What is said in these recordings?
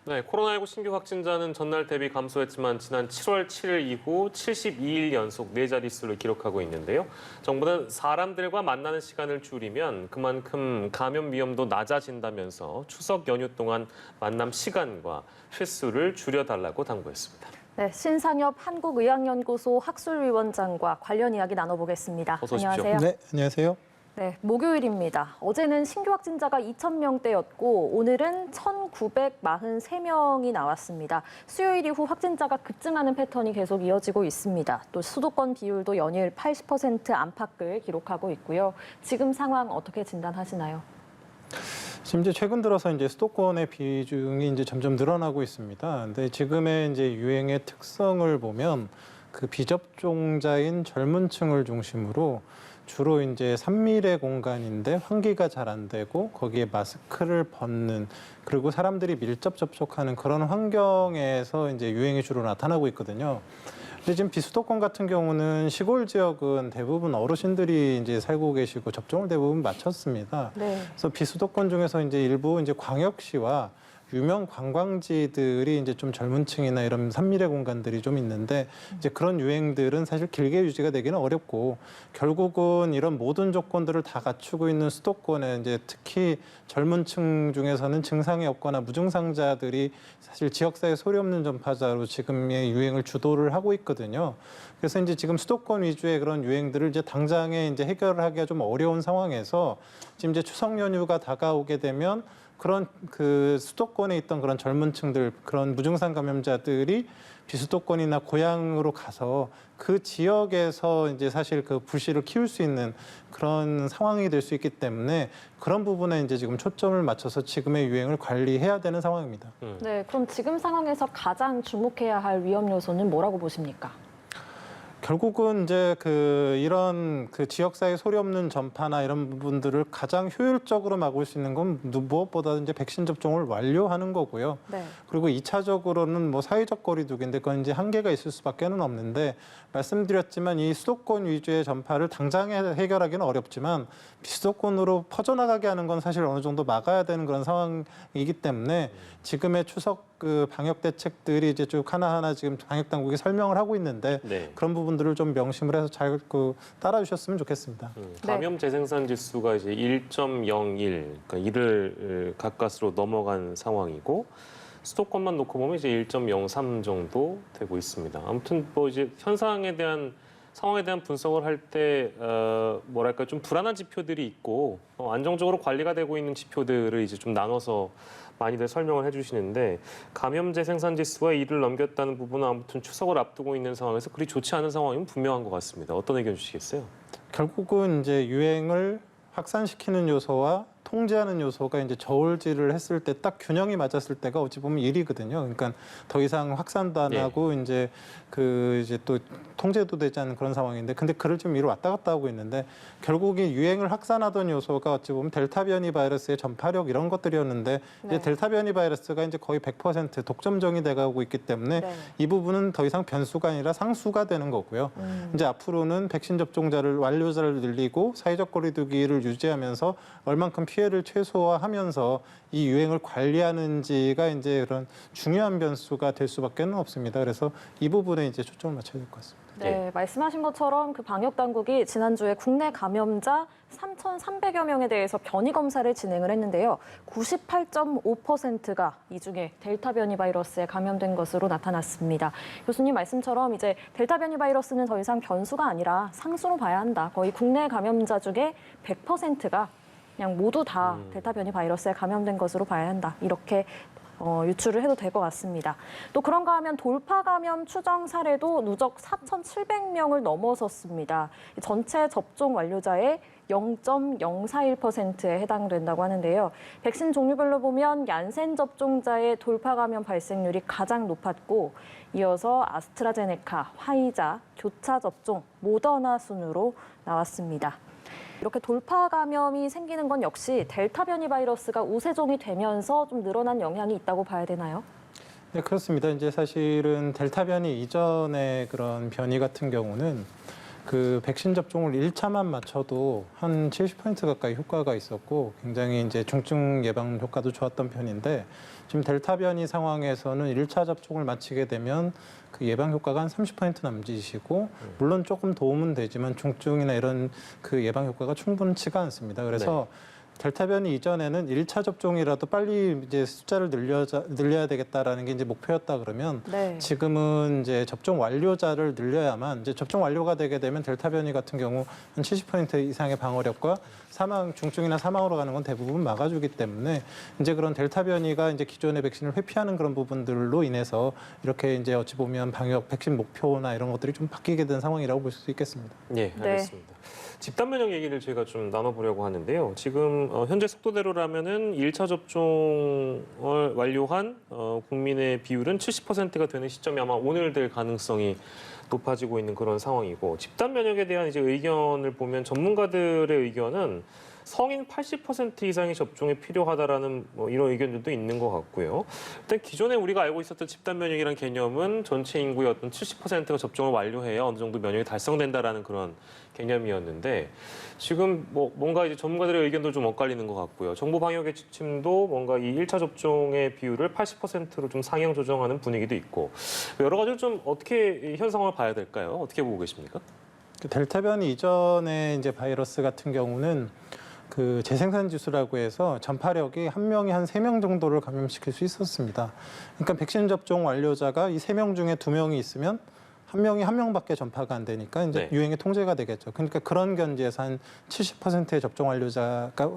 네, 코로나19 신규 확진자는 전날 대비 감소했지만 지난 7월 7일 이후 72일 연속 네 자릿수를 기록하고 있는데요. 정부는 사람들과 만나는 시간을 줄이면 그만큼 감염 위험도 낮아진다면서 추석 연휴 동안 만남 시간과 횟수를 줄여달라고 당부했습니다. 네, 신상엽 한국의학연구소 학술위원장과 관련 이야기 나눠보겠습니다. 어서 오십시오. 안녕하세요. 네, 안녕하세요. 네, 목요일입니다. 어제는 신규 확진자가 2,000명대였고 오늘은 1,943명이 나왔습니다. 수요일 이후 확진자가 급증하는 패턴이 계속 이어지고 있습니다. 또 수도권 비율도 연일 80% 안팎을 기록하고 있고요. 지금 상황 어떻게 진단하시나요? 지금 이제 최근 들어서 이제 수도권의 비중이 이제 점점 늘어나고 있습니다. 근데 지금의 이제 유행의 특성을 보면 그 비접종자인 젊은 층을 중심으로 주로 이제 산밀의 공간인데 환기가 잘 안 되고 거기에 마스크를 벗는 그리고 사람들이 밀접 접촉하는 그런 환경에서 이제 유행이 주로 나타나고 있거든요. 근데 지금 비수도권 같은 경우는 시골 지역은 대부분 어르신들이 이제 살고 계시고 접종을 대부분 마쳤습니다. 네. 그래서 비수도권 중에서 이제 일부 이제 광역시와 유명 관광지들이 이제 좀 젊은 층이나 이런 산밀의 공간들이 좀 있는데 이제 그런 유행들은 사실 길게 유지가 되기는 어렵고 결국은 이런 모든 조건들을 다 갖추고 있는 수도권에 이제 특히 젊은 층 중에서는 증상이 없거나 무증상자들이 사실 지역사회 소리 없는 전파자로 지금의 유행을 주도를 하고 있거든요. 그래서 이제 지금 수도권 위주의 그런 유행들을 이제 당장에 이제 해결을 하기가 좀 어려운 상황에서 지금 이제 추석 연휴가 다가오게 되면 그런 그 수도권에 있던 그런 젊은 층들, 그런 무증상 감염자들이 비수도권이나 고향으로 가서 그 지역에서 이제 사실 그 불씨를 키울 수 있는 그런 상황이 될 수 있기 때문에 그런 부분에 이제 지금 초점을 맞춰서 지금의 유행을 관리해야 되는 상황입니다. 네, 그럼 지금 상황에서 가장 주목해야 할 위험 요소는 뭐라고 보십니까? 결국은 이제 이런 지역사회 소리 없는 전파나 이런 부분들을 가장 효율적으로 막을 수 있는 건 무엇보다 이제 백신 접종을 완료하는 거고요. 네. 그리고 2차적으로는 뭐 사회적 거리두기인데 그건 이제 한계가 있을 수밖에는 없는데 말씀드렸지만 이 수도권 위주의 전파를 당장에 해결하기는 어렵지만 비수도권으로 퍼져나가게 하는 건 사실 어느 정도 막아야 되는 그런 상황이기 때문에 지금의 추석 그 방역 대책들이 이제 쭉 하나하나 지금 방역 당국이 설명을 하고 있는데 네. 그런 부분들을 좀 명심을 해서 잘 따라주셨으면 좋겠습니다. 감염 재생산 지수가 이제 1.01, 그러니까 1을 가까스로 넘어간 상황이고 수도권만 놓고 보면 이제 1.03 정도 되고 있습니다. 아무튼 뭐 이제 현상에 대한 상황에 대한 분석을 할 때 뭐랄까 좀 불안한 지표들이 있고 안정적으로 관리가 되고 있는 지표들을 이제 좀 나눠서 많이들 설명을 해주시는데 감염 재생산 지수가 1을 넘겼다는 부분은 아무튼 추석을 앞두고 있는 상황에서 그리 좋지 않은 상황이면 분명한 것 같습니다. 어떤 의견 주시겠어요? 결국은 이제 유행을 확산시키는 요소와 통제하는 요소가 이제 저울질을 했을 때 딱 균형이 맞았을 때가 어찌 보면 1이거든요. 그러니까 더 이상 확산도 안 하고 이제 이제 또 통제도 되지 않는 그런 상황인데 근데 그를 좀 위로 왔다 갔다 하고 있는데 결국 이 유행을 확산하던 요소가 어찌 보면 델타 변이 바이러스의 전파력 이런 것들이었는데 이제 델타 변이 바이러스가 이제 거의 100% 독점종이 돼가고 있기 때문에 이 부분은 더 이상 변수가 아니라 상수가 되는 거고요. 이제 앞으로는 백신 접종자를 완료자를 늘리고 사회적 거리두기를 유지하면서 얼만큼 피해를 최소화하면서 이 유행을 관리하는지가 이제 그런 중요한 변수가 될 수밖에는 없습니다. 그래서 이 부분에 이제 초점을 맞춰야 될 것 같습니다. 네, 말씀하신 것처럼 그 방역 당국이 지난주에 국내 감염자 3,300여 명에 대해서 변이 검사를 진행을 했는데요. 98.5%가 이 중에 델타 변이 바이러스에 감염된 것으로 나타났습니다. 교수님 말씀처럼 이제 델타 변이 바이러스는 더 이상 변수가 아니라 상수로 봐야 한다. 거의 국내 감염자 중에 100%가 그냥 모두 다 델타 변이 바이러스에 감염된 것으로 봐야 한다. 이렇게 유추를 해도 될 것 같습니다. 또 그런가 하면 돌파 감염 추정 사례도 누적 4,700명을 넘어섰습니다. 전체 접종 완료자의 0.041%에 해당된다고 하는데요. 백신 종류별로 보면 얀센 접종자의 돌파 감염 발생률이 가장 높았고 이어서 아스트라제네카, 화이자, 교차 접종, 모더나 순으로 나왔습니다. 이렇게 돌파 감염이 생기는 건 역시 델타 변이 바이러스가 우세종이 되면서 좀 늘어난 영향이 있다고 봐야 되나요? 네, 그렇습니다. 이제 사실은 델타 변이 이전의 그런 변이 같은 경우는 그 백신 접종을 1차만 맞춰도 한 70% 가까이 효과가 있었고 굉장히 이제 중증 예방 효과도 좋았던 편인데 지금 델타 변이 상황에서는 1차 접종을 마치게 되면 그 예방 효과가 한 30% 남짓이고 물론 조금 도움은 되지만 중증이나 이런 그 예방 효과가 충분치가 않습니다. 그래서 델타 변이 이전에는 1차 접종이라도 빨리 이제 숫자를 늘려야 되겠다라는 게 이제 목표였다 그러면 네. 지금은 이제 접종 완료자를 늘려야만 이제 접종 완료가 되게 되면 델타 변이 같은 경우 한 70% 이상의 방어력과 중증이나 사망으로 가는 건 대부분 막아주기 때문에 이제 그런 델타 변이가 이제 기존의 백신을 회피하는 그런 부분들로 인해서 이렇게 이제 어찌 보면 방역 백신 목표나 이런 것들이 좀 바뀌게 된 상황이라고 볼 수 있겠습니다. 네, 알겠습니다. 집단 면역 얘기를 제가 좀 나눠보려고 하는데요. 지금 현재 속도대로라면은 1차 접종을 완료한 국민의 비율은 70%가 되는 시점이 아마 오늘 될 가능성이 높아지고 있는 그런 상황이고 집단 면역에 대한 이제 의견을 보면 전문가들의 의견은 성인 80% 이상의 접종이 필요하다라는 이런 의견들도 있는 것 같고요. 일단 기존에 우리가 알고 있었던 집단 면역이라는 개념은 전체 인구의 어떤 70%가 접종을 완료해야 어느 정도 면역이 달성된다라는 그런 개념이었는데 지금 뭔가 이제 전문가들의 의견도 좀 엇갈리는 것 같고요. 정부 방역의 지침도 뭔가 이 1차 접종의 비율을 80%로 좀 상향 조정하는 분위기도 있고 여러 가지로 좀 어떻게 현 상황을 봐야 될까요? 어떻게 보고 계십니까? 그 델타 변이 이전에 이제 바이러스 같은 경우는 그 재생산 지수라고 해서 전파력이 한 명이 한 3명 정도를 감염시킬 수 있었습니다. 그러니까 백신 접종 완료자가 이 3명 중에 2명이 있으면 한 명이 한 명밖에 전파가 안 되니까 이제 유행의 통제가 되겠죠. 그러니까 그런 견지에서 한 70%의 접종 완료자가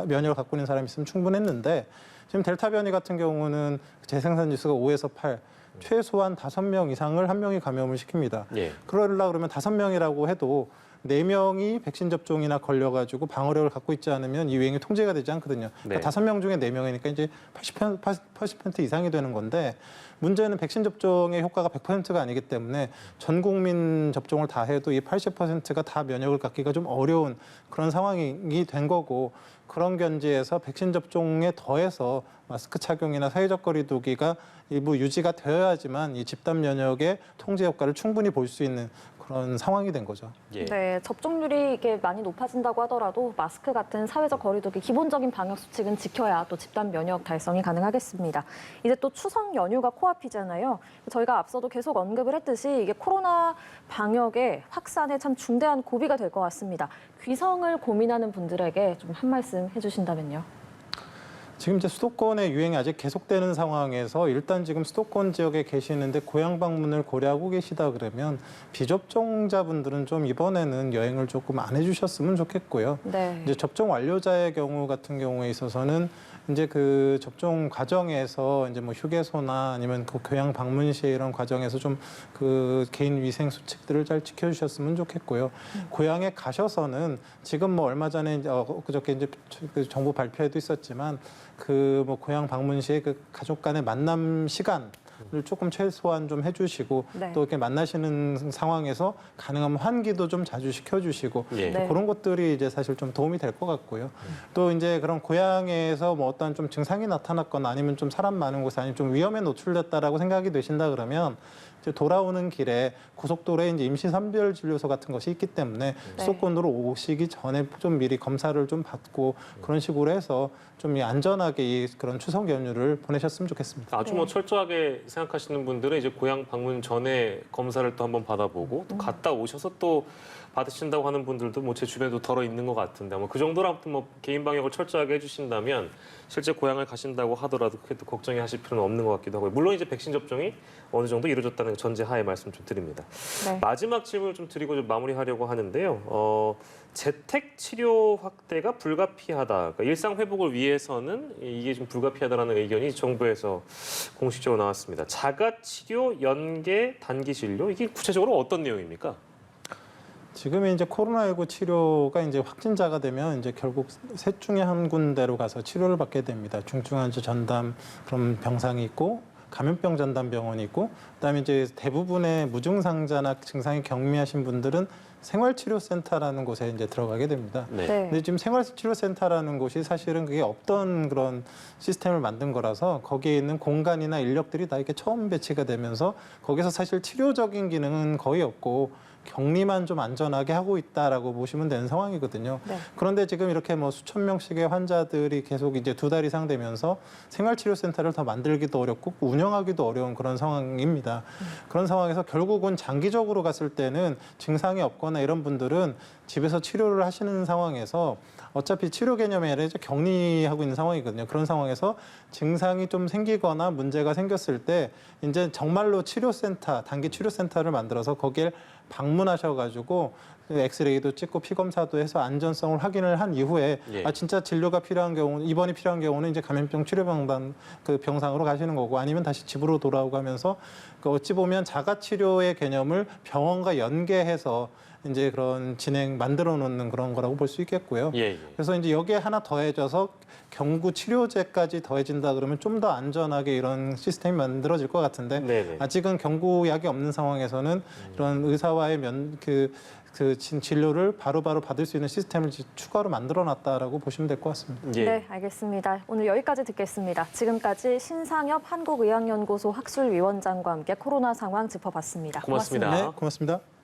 면역을 갖고 있는 사람이 있으면 충분했는데 지금 델타 변이 같은 경우는 재생산 지수가 5에서 8, 최소한 5명 이상을 한 명이 감염을 시킵니다. 그러려고 그러면 5명이라고 해도 4명이 백신 접종이나 걸려가지고 방어력을 갖고 있지 않으면 이 유행이 통제가 되지 않거든요. 그러니까 5명 중에 4명이니까 이제 80% 이상이 되는 건데 문제는 백신 접종의 효과가 100%가 아니기 때문에 전 국민 접종을 다 해도 이 80%가 다 면역을 갖기가 좀 어려운 그런 상황이 된 거고 그런 견지에서 백신 접종에 더해서 마스크 착용이나 사회적 거리 두기가 일부 유지가 되어야지만 이 집단 면역의 통제 효과를 충분히 볼 수 있는 그런 상황이 된 거죠. 네, 접종률이 이게 많이 높아진다고 하더라도 마스크 같은 사회적 거리두기 기본적인 방역 수칙은 지켜야 또 집단 면역 달성이 가능하겠습니다. 이제 또 추석 연휴가 코앞이잖아요. 저희가 앞서도 계속 언급을 했듯이 이게 코로나 방역의 확산에 참 중대한 고비가 될 것 같습니다. 귀성을 고민하는 분들에게 좀 한 말씀 해주신다면요. 지금 이제 수도권의 유행이 아직 계속되는 상황에서 일단 지금 수도권 지역에 계시는데 고향 방문을 고려하고 계시다 그러면 비접종자분들은 좀 이번에는 여행을 조금 안 해주셨으면 좋겠고요. 이제 접종 완료자의 경우 같은 경우에 있어서는 이제 그 접종 과정에서 이제 뭐 휴게소나 아니면 그 교양 방문 시 이런 과정에서 좀 그 개인 위생 수칙들을 잘 지켜주셨으면 좋겠고요. 고향에 가셔서는 지금 뭐 얼마 전에 그저께 이제 그 정부 발표에도 있었지만 그 뭐 고향 방문 시에 그 가족 간의 만남 시간 을 조금 최소한 좀 해주시고 또 이렇게 만나시는 상황에서 가능하면 환기도 좀 자주 시켜주시고 그런 것들이 이제 사실 좀 도움이 될 것 같고요. 또 이제 그런 고향에서 뭐 어떤 좀 증상이 나타났거나 아니면 좀 사람 많은 곳에 아니면 좀 위험에 노출됐다라고 생각이 되신다 그러면 이제 돌아오는 길에 고속도로에 이제 임시 선별 진료소 같은 것이 있기 때문에 수도권으로 오시기 전에 좀 미리 검사를 좀 받고 그런 식으로 해서 좀 안전하게 이 그런 추석 연휴를 보내셨으면 좋겠습니다. 아주 뭐 철저하게 생각하시는 분들은 이제 고향 방문 전에 검사를 또 한번 받아보고 또 갔다 오셔서 또 받으신다고 하는 분들도 뭐 제 주변에도 덜어 있는 것 같은데 뭐 그 정도로 아무튼 뭐 개인 방역을 철저하게 해주신다면 실제 고향을 가신다고 하더라도 그렇게 또 걱정이 하실 필요는 없는 것 같기도 하고요. 물론 이제 백신 접종이 어느 정도 이루어졌다는 전제하에 말씀 좀 드립니다. 마지막 질문을 좀 드리고 좀 마무리하려고 하는데요. 재택 치료 확대가 불가피하다. 그러니까 일상 회복을 위해서는 이게 좀 불가피하다라는 의견이 정부에서 공식적으로 나왔습니다. 자가 치료, 연계, 단기 진료 이게 구체적으로 어떤 내용입니까? 지금 이제 코로나19 치료가 이제 확진자가 되면 이제 결국 셋 중에 한 군데로 가서 치료를 받게 됩니다. 중증환자 전담 그런 병상이 있고 감염병 전담 병원이 있고 그다음에 이제 대부분의 무증상자나 증상이 경미하신 분들은 생활치료센터라는 곳에 이제 들어가게 됩니다. 근데 지금 생활치료센터라는 곳이 사실은 그게 없던 그런 시스템을 만든 거라서 거기에 있는 공간이나 인력들이 다 이렇게 처음 배치가 되면서 거기서 사실 치료적인 기능은 거의 없고 격리만 좀 안전하게 하고 있다라고 보시면 되는 상황이거든요. 네. 그런데 지금 이렇게 뭐 수천 명씩의 환자들이 계속 이제 2달 이상 되면서 생활치료센터를 더 만들기도 어렵고 운영하기도 어려운 그런 상황입니다. 그런 상황에서 결국은 장기적으로 갔을 때는 증상이 없거나 이런 분들은 집에서 치료를 하시는 상황에서 어차피 치료 개념이 아니라 이제 격리하고 있는 상황이거든요. 그런 상황에서 증상이 좀 생기거나 문제가 생겼을 때 이제 정말로 치료센터, 단기 치료센터를 만들어서 거기에 방문하셔가지고 엑스레이도 찍고 피검사도 해서 안전성을 확인을 한 이후에 예. 아 진짜 진료가 필요한 경우, 입원이 필요한 경우는 이제 감염병 치료병단 그 병상으로 가시는 거고 아니면 다시 집으로 돌아오고 하면서 그 어찌 보면 자가 치료의 개념을 병원과 연계해서 이제 그런 진행 만들어 놓는 그런 거라고 볼 수 있겠고요. 예, 예. 그래서 이제 여기에 하나 더해져서 경구 치료제까지 더해진다 그러면 좀 더 안전하게 이런 시스템이 만들어질 것 같은데 네네. 아직은 경구약이 없는 상황에서는 이런 의사와의 진료를 바로바로 받을 수 있는 시스템을 추가로 만들어놨다라고 보시면 될 것 같습니다. 예. 네, 알겠습니다. 오늘 여기까지 듣겠습니다. 지금까지 신상엽 한국의학연구소 학술위원장과 함께 코로나 상황 짚어봤습니다. 고맙습니다. 네, 고맙습니다.